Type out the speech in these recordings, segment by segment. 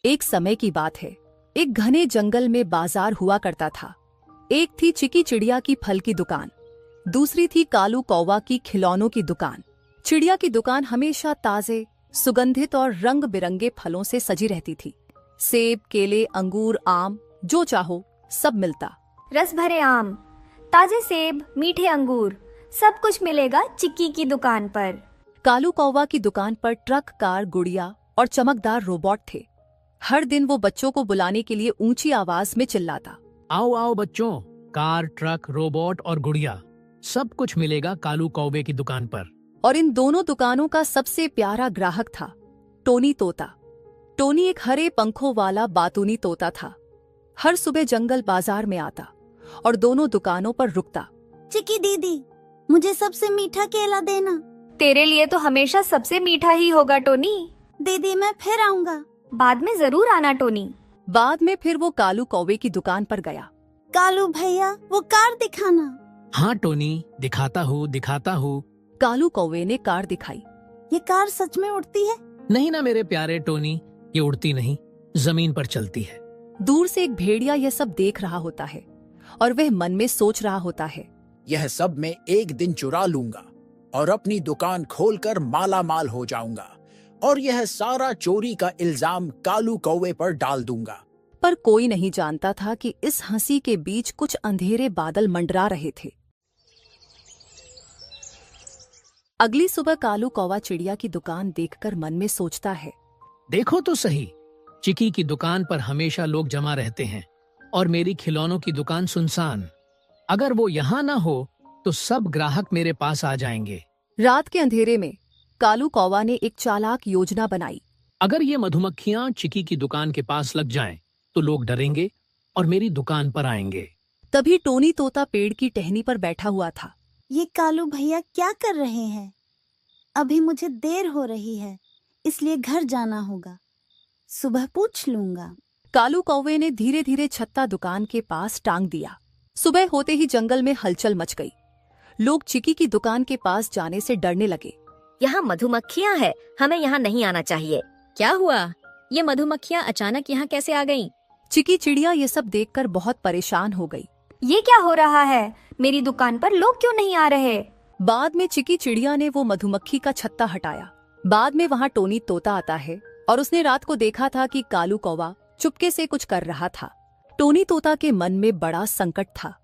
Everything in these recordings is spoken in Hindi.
एक समय की बात है। एक घने जंगल में बाजार हुआ करता था। एक थी चिकी चिड़िया की फल की दुकान, दूसरी थी कालू कौवा की खिलौनों की दुकान। चिड़िया की दुकान हमेशा ताजे, सुगंधित और रंग बिरंगे फलों से सजी रहती थी। सेब, केले, अंगूर, आम, जो चाहो सब मिलता। रस भरे आम, ताजे सेब, मीठे अंगूर, सब कुछ मिलेगा चिक्की की दुकान पर। कालू कौवा की दुकान पर ट्रक, कार, गुड़िया और चमकदार रोबोट थे। हर दिन वो बच्चों को बुलाने के लिए ऊंची आवाज में चिल्लाता, आओ आओ बच्चों, कार, ट्रक, रोबोट और गुड़िया, सब कुछ मिलेगा कालू कौवे की दुकान पर। और इन दोनों दुकानों का सबसे प्यारा ग्राहक था टोनी तोता। टोनी एक हरे पंखों वाला बातूनी तोता था। हर सुबह जंगल बाजार में आता और दोनों दुकानों पर रुकता। चिकी दीदी, मुझे सबसे मीठा केला देना। तेरे लिए तो हमेशा सबसे मीठा ही होगा टोनी। दीदी, मैं फिर आऊँगा। बाद में जरूर आना टोनी। बाद में फिर वो कालू कौवे की दुकान पर गया। कालू भैया, वो कार दिखाना। हाँ टोनी, दिखाता हूँ। कालू कौवे ने कार दिखाई। ये कार सच में उड़ती है? नहीं ना मेरे प्यारे टोनी, ये उड़ती नहीं, जमीन पर चलती है। दूर से एक भेड़िया यह सब देख रहा होता है और वह मन में सोच रहा होता है, यह सब मैं एक दिन चुरा लूंगा और अपनी दुकान खोलकर माला माल हो जाऊंगा और यह सारा चोरी का इल्जाम कालू कौवे पर डाल दूंगा। पर कोई नहीं जानता था कि इस हंसी के बीच कुछ अंधेरे बादल मंडरा रहे थे। अगली सुबह कालू कौवा चिड़िया की दुकान देखकर मन में सोचता है, देखो तो सही, चिकी की दुकान पर हमेशा लोग जमा रहते हैं और मेरी खिलौनों की दुकान सुनसान। अगर वो यहाँ ना हो तो सब ग्राहक मेरे पास आ जाएंगे। रात के अंधेरे में कालू कौवा ने एक चालाक योजना बनाई। अगर ये मधुमक्खियां चिकी की दुकान के पास लग जाएं, तो लोग डरेंगे और मेरी दुकान पर आएंगे। तभी टोनी तोता पेड़ की टहनी पर बैठा हुआ था। ये कालू भैया क्या कर रहे हैं? अभी मुझे देर हो रही है, इसलिए घर जाना होगा। सुबह पूछ लूंगा। कालू कौवे ने धीरे धीरे छत्ता दुकान के पास टांग दिया। सुबह होते ही जंगल में हलचल मच गई। लोग चिकी की दुकान के पास जाने से डरने लगे। यहाँ मधुमक्खियाँ हैं, हमें यहाँ नहीं आना चाहिए। क्या हुआ? ये मधुमक्खियाँ अचानक यहाँ कैसे आ गईं? चिकी चिड़िया ये सब देखकर बहुत परेशान हो गई। ये क्या हो रहा है? मेरी दुकान पर लोग क्यों नहीं आ रहे? बाद में चिकी चिड़िया ने वो मधुमक्खी का छत्ता हटाया। बाद में वहाँ टोनी तोता आता है और उसने रात को देखा था कि कालू कौवा चुपके से कुछ कर रहा था। टोनी तोता के मन में बड़ा संकट था।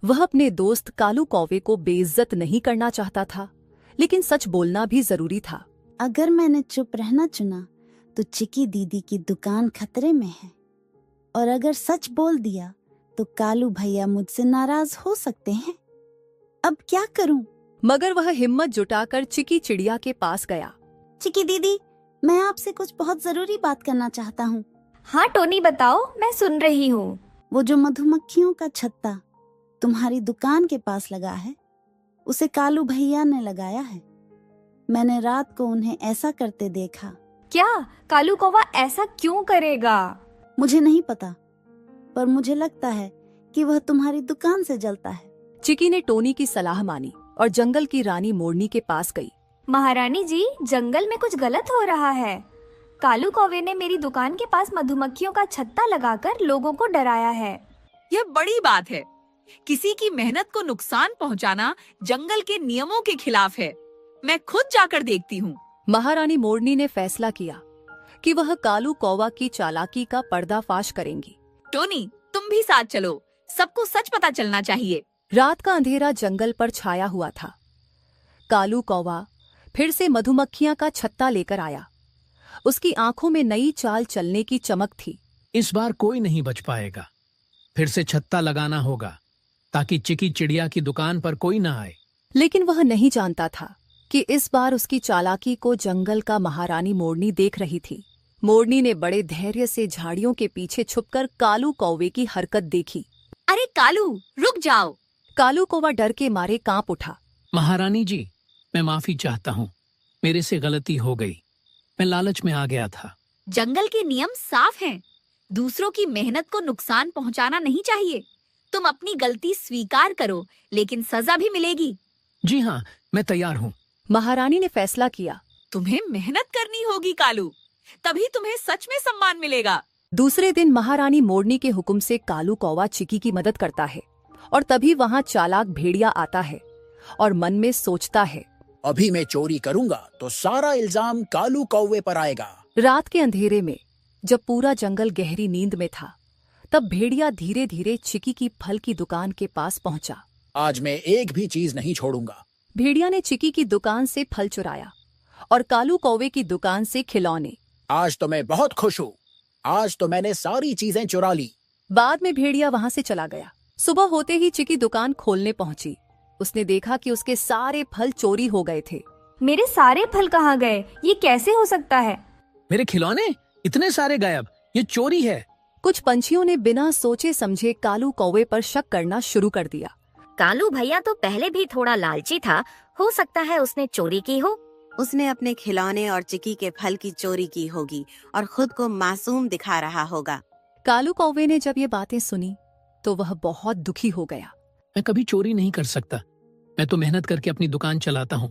वह अपने दोस्त कालू कौवे को बेइज्जत नहीं करना चाहता था, लेकिन सच बोलना भी जरूरी था। अगर मैंने चुप रहना चुना तो चिकी दीदी की दुकान खतरे में है, और अगर सच बोल दिया तो कालू भैया मुझसे नाराज हो सकते हैं। अब क्या करूं? मगर वह हिम्मत जुटाकर चिकी चिड़िया के पास गया। चिकी दीदी, मैं आपसे कुछ बहुत जरूरी बात करना चाहता हूँ। हाँ टोनी, बताओ, मैं सुन रही हूँ। वो जो मधुमक्खियों का छत्ता तुम्हारी दुकान के पास लगा है, उसे कालू भैया ने लगाया है। मैंने रात को उन्हें ऐसा करते देखा। क्या कालू कौवा ऐसा क्यों करेगा? मुझे नहीं पता, पर मुझे लगता है कि वह तुम्हारी दुकान से जलता है। चिकी ने टोनी की सलाह मानी और जंगल की रानी मोरनी के पास गई। महारानी जी, जंगल में कुछ गलत हो रहा है। कालू कौवे ने मेरी दुकान के पास मधुमक्खियों का छत्ता लगाकर लोगों को डराया है। यह बड़ी बात है। किसी की मेहनत को नुकसान पहुंचाना जंगल के नियमों के खिलाफ है। मैं खुद जाकर देखती हूँ। महारानी मोरनी ने फैसला किया कि वह कालू कौवा की चालाकी का पर्दाफाश करेंगी। टोनी, तुम भी साथ चलो, सबको सच पता चलना चाहिए। रात का अंधेरा जंगल पर छाया हुआ था। कालू कौवा फिर से मधुमक्खियां का छत्ता लेकर आया। उसकी आंखों में नई चाल चलने की चमक थी। इस बार कोई नहीं बच पाएगा। फिर से छत्ता लगाना होगा ताकि चिकी चिड़िया की दुकान पर कोई ना आए। लेकिन वह नहीं जानता था कि इस बार उसकी चालाकी को जंगल का महारानी मोरनी देख रही थी। मोरनी ने बड़े धैर्य से झाड़ियों के पीछे छुपकर कालू कौवे की हरकत देखी। अरे कालू, रुक जाओ। कालू कौवा डर के मारे कांप उठा। महारानी जी, मैं माफी चाहता हूँ, मेरे से गलती हो गई। मैं लालच में आ गया था। जंगल के नियम साफ हैं। दूसरों की मेहनत को नुकसान पहुंचाना नहीं चाहिए। तुम अपनी गलती स्वीकार करो, लेकिन सजा भी मिलेगी। जी हाँ, मैं तैयार हूँ। महारानी ने फैसला किया। तुम्हें मेहनत करनी होगी कालू। तभी तुम्हें सच में सम्मान मिलेगा। दूसरे दिन महारानी मोरनी के हुक्म से कालू कौवा चिकी की मदद करता है और तभी वहाँ चालाक भेड़िया आता है और मन में सोचता है, अभी मैं चोरी करूंगा तो सारा इल्जाम कालू कौवे पर आएगा। रात के अंधेरे में जब पूरा जंगल गहरी नींद में था, तब भेड़िया धीरे धीरे चिकी की फल की दुकान के पास पहुंचा। आज मैं एक भी चीज नहीं छोड़ूंगा। भेड़िया ने चिकी की दुकान से फल चुराया और कालू कौवे की दुकान से खिलौने। आज तो मैं बहुत खुश हूँ। आज तो मैंने सारी चीजें चुरा ली। बाद में भेड़िया वहां से चला गया। सुबह होते ही चिकी दुकान खोलने पहुंची। उसने देखा कि उसके सारे फल चोरी हो गए थे। मेरे सारे फल कहाँ गए? ये कैसे हो सकता है? मेरे खिलौने इतने सारे गायब, ये चोरी है। कुछ पंछियों ने बिना सोचे समझे कालू कौवे पर शक करना शुरू कर दिया। कालू भैया तो पहले भी थोड़ा लालची था, हो सकता है उसने चोरी की हो। उसने अपने खिलौने और चिकी के फल की चोरी की होगी और खुद को मासूम दिखा रहा होगा। कालू कौवे ने जब ये बातें सुनी तो वह बहुत दुखी हो गया। मैं कभी चोरी नहीं कर सकता। मैं तो मेहनत करके अपनी दुकान चलाता हूँ,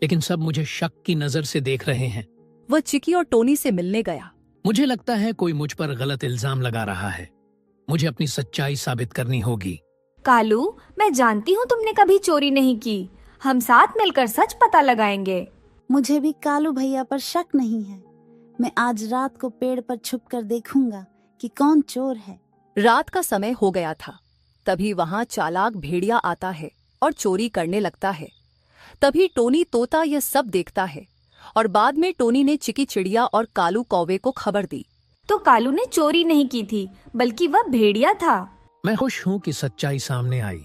लेकिन सब मुझे शक की नजर से देख रहे हैं। वह चिकी और टोनी से मिलने गया। मुझे लगता है कोई मुझ पर गलत इल्जाम लगा रहा है। मुझे अपनी सच्चाई साबित करनी होगी। कालू, मैं जानती हूँ तुमने कभी चोरी नहीं की। हम साथ मिलकर सच पता लगाएंगे। मुझे भी कालू भैया पर शक नहीं है। मैं आज रात को पेड़ पर छुपकर देखूंगा कि कौन चोर है। रात का समय हो गया था। तभी वहां चालाक भेड़िया आता है और चोरी करने लगता है। तभी टोनी तोता यह सब देखता है और बाद में टोनी ने चिकी चिड़िया और कालू कौवे को खबर दी। तो कालू ने चोरी नहीं की थी, बल्कि वह भेड़िया था। मैं खुश हूँ कि सच्चाई सामने आई।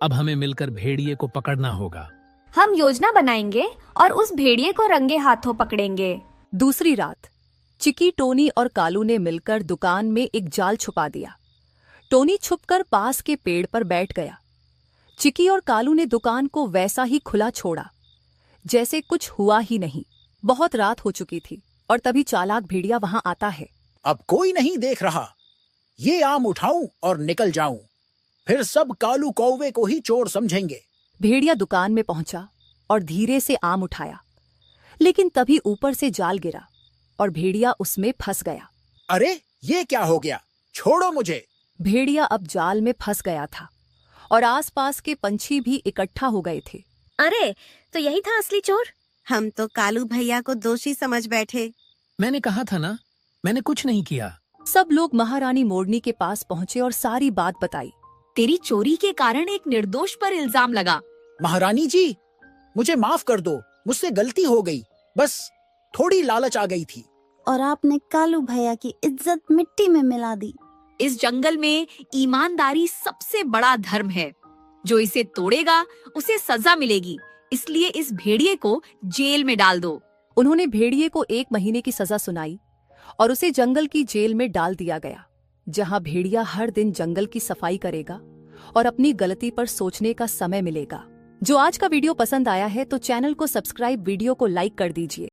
अब हमें मिलकर भेड़िए को पकड़ना होगा। हम योजना बनाएंगे और उस भेड़िए को रंगे हाथों पकड़ेंगे। दूसरी रात चिकी, टोनी और कालू ने मिलकर दुकान में एक जाल छुपा दिया। टोनी छुपकर पास के पेड़ पर बैठ गया। चिकी और कालू ने दुकान को वैसा ही खुला छोड़ा जैसे कुछ हुआ ही नहीं। बहुत रात हो चुकी थी और तभी चालाक भेड़िया वहां आता है। अब कोई नहीं देख रहा। ये आम उठाऊं और निकल जाऊं, फिर सब कालू कौवे को ही चोर समझेंगे। भेड़िया दुकान में पहुंचा और धीरे से आम उठाया, लेकिन तभी ऊपर से जाल गिरा और भेड़िया उसमें फंस गया। अरे ये क्या हो गया? छोड़ो मुझे। भेड़िया अब जाल में फंस गया था और आसपास के पंछी भी इकट्ठा हो गए थे। अरे, तो यही था असली चोर। हम तो कालू भैया को दोषी समझ बैठे। मैंने कहा था ना, मैंने कुछ नहीं किया। सब लोग महारानी मोरनी के पास पहुंचे और सारी बात बताई। तेरी चोरी के कारण एक निर्दोष पर इल्जाम लगा। महारानी जी, मुझे माफ कर दो। मुझसे गलती हो गई। बस थोड़ी लालच आ गई थी। और आपने कालू भैया की इज्जत मिट्टी में मिला दी। इस जंगल में ईमानदारी सबसे बड़ा धर्म है। जो इसे तोड़ेगा उसे सजा मिलेगी। इसलिए इस भेड़िए को जेल में डाल दो। उन्होंने भेड़िए को 1 महीने की सजा सुनाई और उसे जंगल की जेल में डाल दिया गया, जहां भेड़िया हर दिन जंगल की सफाई करेगा और अपनी गलती पर सोचने का समय मिलेगा। जो आज का वीडियो पसंद आया है तो चैनल को सब्सक्राइब, वीडियो को लाइक कर दीजिए।